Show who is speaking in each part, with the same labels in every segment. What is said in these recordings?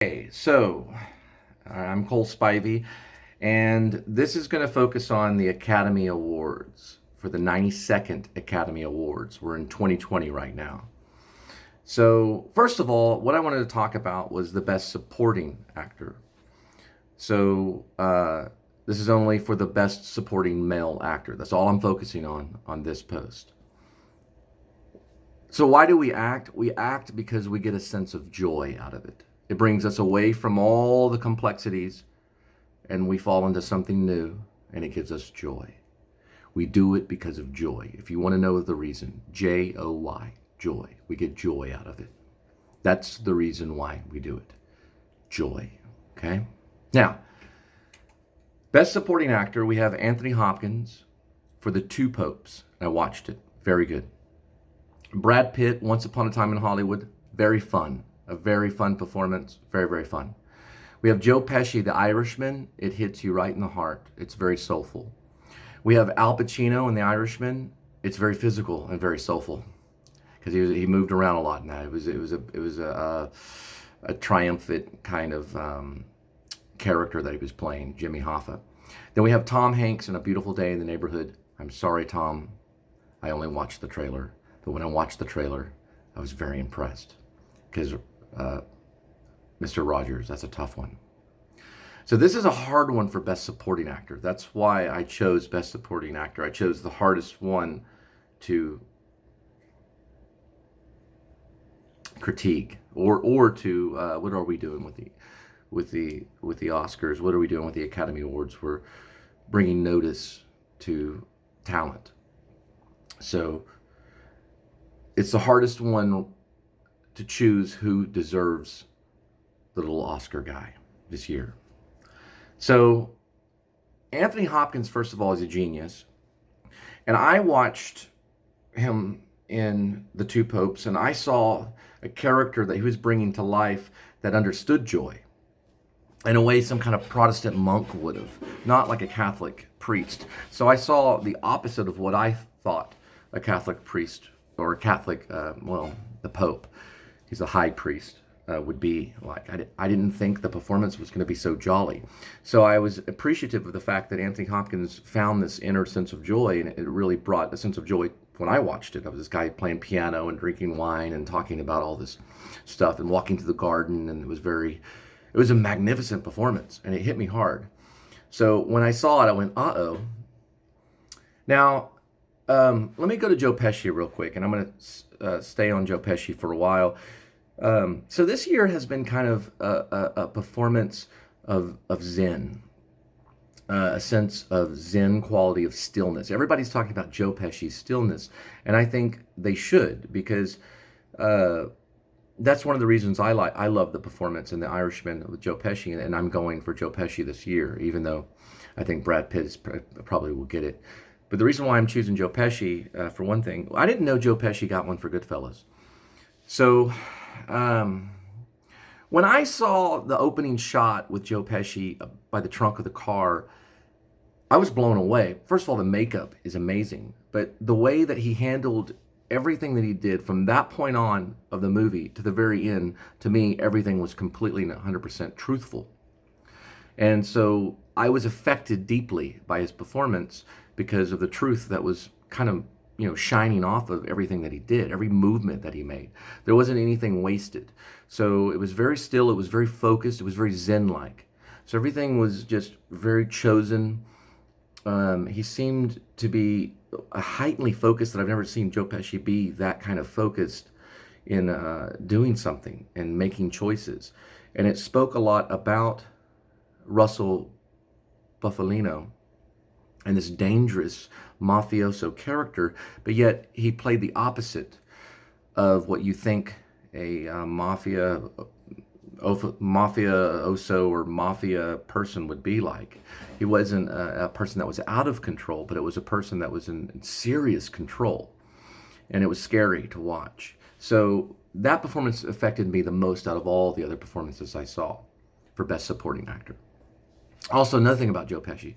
Speaker 1: Okay, so I'm Cole Spivey, and this is going to focus on the Academy Awards for the 92nd Academy Awards. We're in 2020 right now. So, first of all, what I wanted to talk about was the Best Supporting Actor. So, this is only for the Best Supporting Male Actor. That's all I'm focusing on this post. So, why do we act? We act because we get a sense of joy out of it. It brings us away from all the complexities and we fall into something new and it gives us joy. We do it because of joy. If you want to know the reason, Joy, joy. We get joy out of it. That's the reason why we do it. Joy. Okay? Now, Best Supporting Actor, we have Anthony Hopkins for The Two Popes. I watched it. Very good. Brad Pitt, Once Upon a Time in Hollywood. Very fun. A very fun performance. Very, very fun. We have Joe Pesci, The Irishman. It hits you right in the heart. It's very soulful. We have Al Pacino in The Irishman. It's very physical and very soulful because he moved around a lot in that. It was a triumphant kind of character that he was playing, Jimmy Hoffa. Then we have Tom Hanks in A Beautiful Day in the Neighborhood. I'm sorry, Tom. I only watched the trailer. But when I watched the trailer, I was very impressed because Mr. Rogers, that's a tough one. So this is a hard one for Best Supporting Actor. That's why I chose Best Supporting Actor. I chose the hardest one to critique, or to what are we doing with the Oscars? What are we doing with the Academy Awards? We're bringing notice to talent. So it's the hardest one to choose who deserves the little Oscar guy this year. So Anthony Hopkins, first of all, is a genius. And I watched him in The Two Popes, and I saw a character that he was bringing to life that understood joy in a way some kind of Protestant monk would have, not like a Catholic priest. So I saw the opposite of what I thought a Catholic priest or a Catholic, the Pope, he's a high priest, would be like. I didn't think the performance was going to be so jolly. So I was appreciative of the fact that Anthony Hopkins found this inner sense of joy, and it really brought a sense of joy when I watched it. I was this guy playing piano and drinking wine and talking about all this stuff and walking through the garden, and it was a magnificent performance, and it hit me hard. So when I saw it, I went, uh-oh. Now, let me go to Joe Pesci real quick, and I'm going to stay on Joe Pesci for a while. So this year has been kind of a performance of Zen, a sense of Zen quality of stillness. Everybody's talking about Joe Pesci's stillness, and I think they should, because that's one of the reasons I love the performance in The Irishman with Joe Pesci, and I'm going for Joe Pesci this year, even though I think Brad Pitt probably will get it. But the reason why I'm choosing Joe Pesci, for one thing, I didn't know Joe Pesci got one for Goodfellas. So when I saw the opening shot with Joe Pesci by the trunk of the car, I was blown away. First of all, the makeup is amazing, but the way that he handled everything that he did from that point on of the movie to the very end, to me, everything was completely and 100% truthful. And so I was affected deeply by his performance because of the truth that was kind of, shining off of everything that he did, every movement that he made. There wasn't anything wasted. So it was very still, it was very focused, it was very Zen-like. So everything was just very chosen. He seemed to be a heightenedly focused that I've never seen Joe Pesci be that kind of focused in doing something and making choices. And it spoke a lot about Russell Bufalino and this dangerous mafioso character, but yet he played the opposite of what you think a mafioso or mafia person would be like. He wasn't a person that was out of control, but it was a person that was in serious control, and it was scary to watch. So that performance affected me the most out of all the other performances I saw for Best Supporting Actor. Also, another thing about Joe Pesci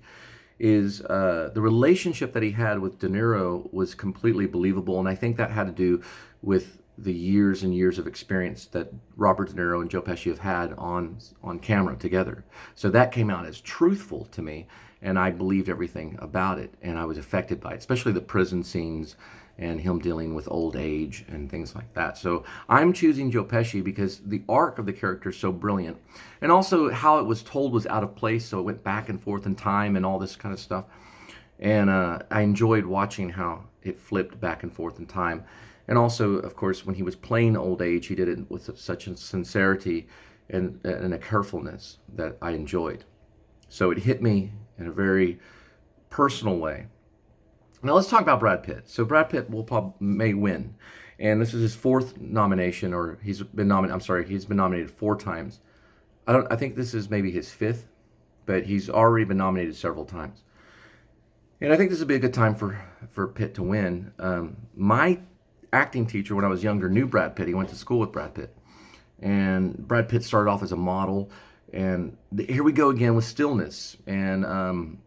Speaker 1: is the relationship that he had with De Niro was completely believable, and I think that had to do with the years and years of experience that Robert De Niro and Joe Pesci have had on camera together. So that came out as truthful to me, and I believed everything about it, and I was affected by it, especially the prison scenes and him dealing with old age and things like that. So I'm choosing Joe Pesci because the arc of the character is so brilliant, and also how it was told was out of place, so it went back and forth in time and all this kind of stuff. And I enjoyed watching how it flipped back and forth in time. And also, of course, when he was playing old age, he did it with such a sincerity and a carefulness that I enjoyed. So it hit me in a very personal way. Now let's talk about Brad Pitt. So Brad Pitt may win, and this is his fourth nomination, or he's been nominated. I'm sorry, he's been nominated 4 times. I think this is maybe his 5th, but he's already been nominated several times. And I think this would be a good time for Pitt to win. My acting teacher when I was younger knew Brad Pitt. He went to school with Brad Pitt. And Brad Pitt started off as a model. And here we go again with stillness and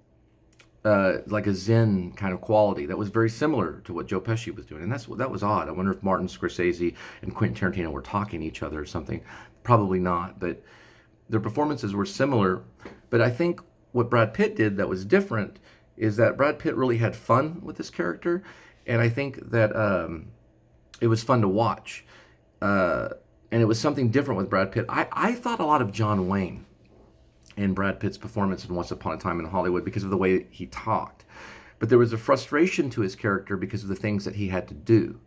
Speaker 1: like a Zen kind of quality that was very similar to what Joe Pesci was doing. And that was odd. I wonder if Martin Scorsese and Quentin Tarantino were talking to each other or something. Probably not. But their performances were similar. But I think what Brad Pitt did that was different is that Brad Pitt really had fun with this character. And I think that it was fun to watch. And it was something different with Brad Pitt. I thought a lot of John Wayne in Brad Pitt's performance in Once Upon a Time in Hollywood because of the way he talked. But there was a frustration to his character because of the things that he had to do.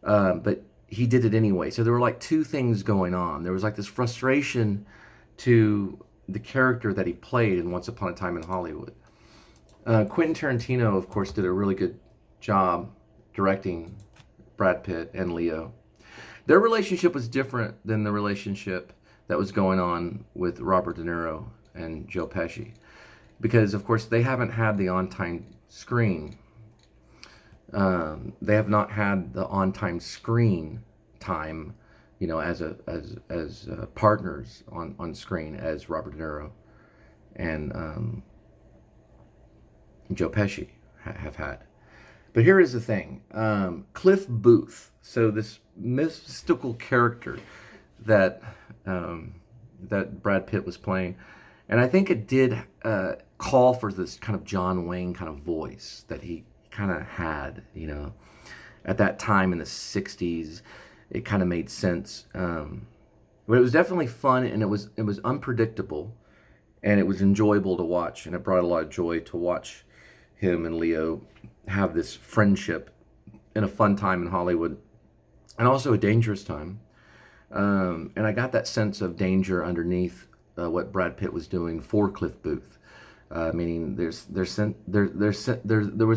Speaker 1: But he did it anyway. So there were like 2 things going on. There was like this frustration to the character that he played in Once Upon a Time in Hollywood. Quentin Tarantino, of course, did a really good job directing Brad Pitt and Leo. Their relationship was different than the relationship that was going on with Robert De Niro and Joe Pesci, because of course they haven't had the on-time screen. They have not had the on-time screen time, as partners on screen as Robert De Niro and Joe Pesci have had. But here is the thing. Cliff Booth, so this mystical character that Brad Pitt was playing, and I think it did call for this kind of John Wayne kind of voice that he kind of had, at that time in the 60s. It kind of made sense. But it was definitely fun, and it was unpredictable, and it was enjoyable to watch, and it brought a lot of joy to watch him and Leo have this friendship in a fun time in Hollywood, and also a dangerous time. And I got that sense of danger underneath what Brad Pitt was doing for Cliff Booth, meaning there was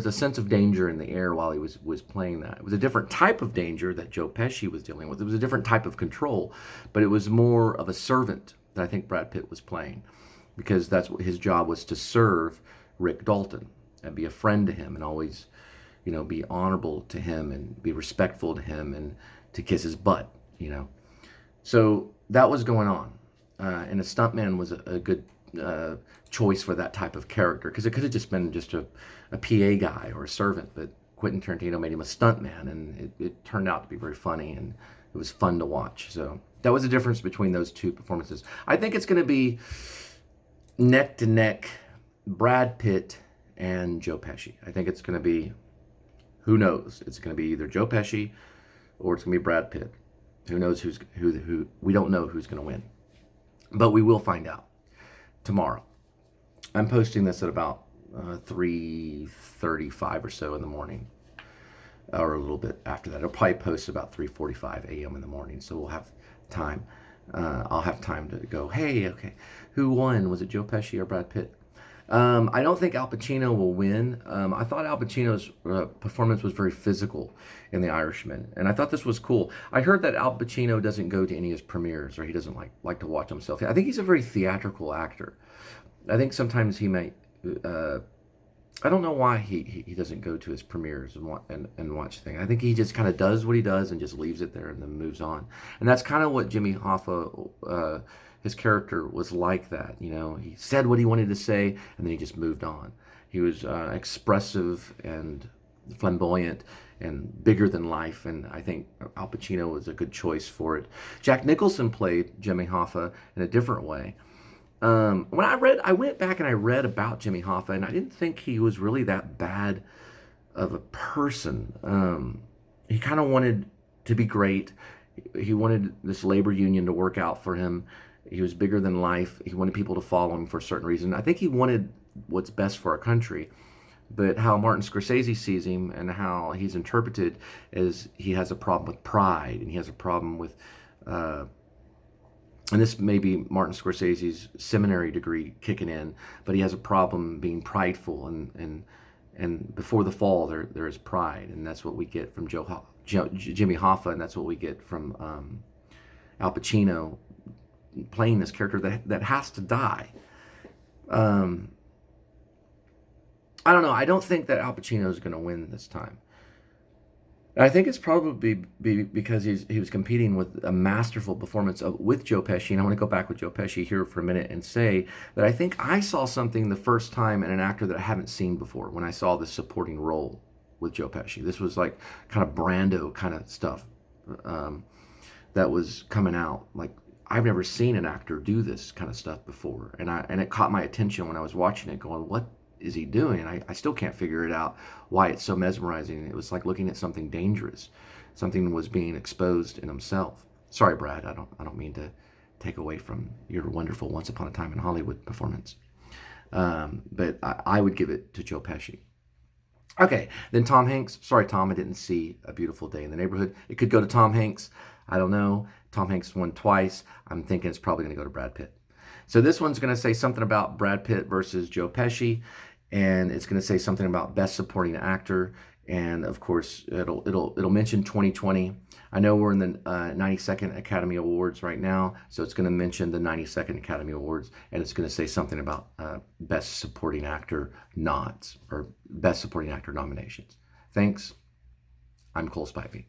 Speaker 1: a sense of danger in the air while he was playing that. It was a different type of danger that Joe Pesci was dealing with. It was a different type of control, but it was more of a servant that I think Brad Pitt was playing, because that's what his job was, to serve Rick Dalton and be a friend to him, and always, be honorable to him and be respectful to him and to kiss his butt, So that was going on. And a stuntman was a good choice for that type of character, because it could have just been just a PA guy or a servant, but Quentin Tarantino made him a stuntman, and it turned out to be very funny, and it was fun to watch. So that was the difference between those 2 performances. I think it's going to be neck to neck, Brad Pitt and Joe Pesci. I think it's going to be, who knows? It's going to be either Joe Pesci or it's going to be Brad Pitt. Who knows who? We don't know who's going to win, but we will find out tomorrow. I'm posting this at about 3:35 or so in the morning, or a little bit after that. I'll probably post about 3:45 a.m. in the morning, so we'll have time. I'll have time to go, hey, okay, who won? Was it Joe Pesci or Brad Pitt? I don't think Al Pacino will win. I thought Al Pacino's performance was very physical in The Irishman, and I thought this was cool. I heard that Al Pacino doesn't go to any of his premieres, or he doesn't like to watch himself. I think he's a very theatrical actor. I think sometimes he might. I don't know why he doesn't go to his premieres and watch things. I think he just kind of does what he does and just leaves it there and then moves on. And that's kind of what Jimmy Hoffa, his character was like that. He said what he wanted to say and then he just moved on. He was expressive and flamboyant and bigger than life. And I think Al Pacino was a good choice for it. Jack Nicholson played Jimmy Hoffa in a different way. When I went back and I read about Jimmy Hoffa, and I didn't think he was really that bad of a person. He kind of wanted to be great. He wanted this labor union to work out for him. He was bigger than life. He wanted people to follow him for a certain reason. I think he wanted what's best for our country. But how Martin Scorsese sees him and how he's interpreted is he has a problem with pride, and he has a problem with, and this may be Martin Scorsese's seminary degree kicking in, but he has a problem being prideful, and before the fall there is pride, and that's what we get from Jimmy Hoffa, and that's what we get from Al Pacino playing this character that has to die. I don't know. I don't think that Al Pacino is going to win this time. And I think it's probably because he was competing with a masterful performance with Joe Pesci. And I want to go back with Joe Pesci here for a minute and say that I think I saw something the first time in an actor that I haven't seen before when I saw this supporting role with Joe Pesci. This was like kind of Brando kind of stuff that was coming out. Like, I've never seen an actor do this kind of stuff before. And it caught my attention when I was watching it, going, what is he doing? And I still can't figure it out why it's so mesmerizing. It was like looking at something dangerous. Something was being exposed in himself. Sorry, Brad, I don't mean to take away from your wonderful Once Upon a Time in Hollywood performance. But I would give it to Joe Pesci. Okay, then Tom Hanks. Sorry, Tom, I didn't see A Beautiful Day in the Neighborhood. It could go to Tom Hanks. I don't know. Tom Hanks won twice. I'm thinking it's probably going to go to Brad Pitt. So this one's going to say something about Brad Pitt versus Joe Pesci, and it's going to say something about Best Supporting Actor, and of course it'll mention 2020. I know we're in the 92nd Academy Awards right now, so it's going to mention the 92nd Academy Awards, and it's going to say something about Best Supporting Actor nods or Best Supporting Actor nominations. Thanks. I'm Cole Spivey.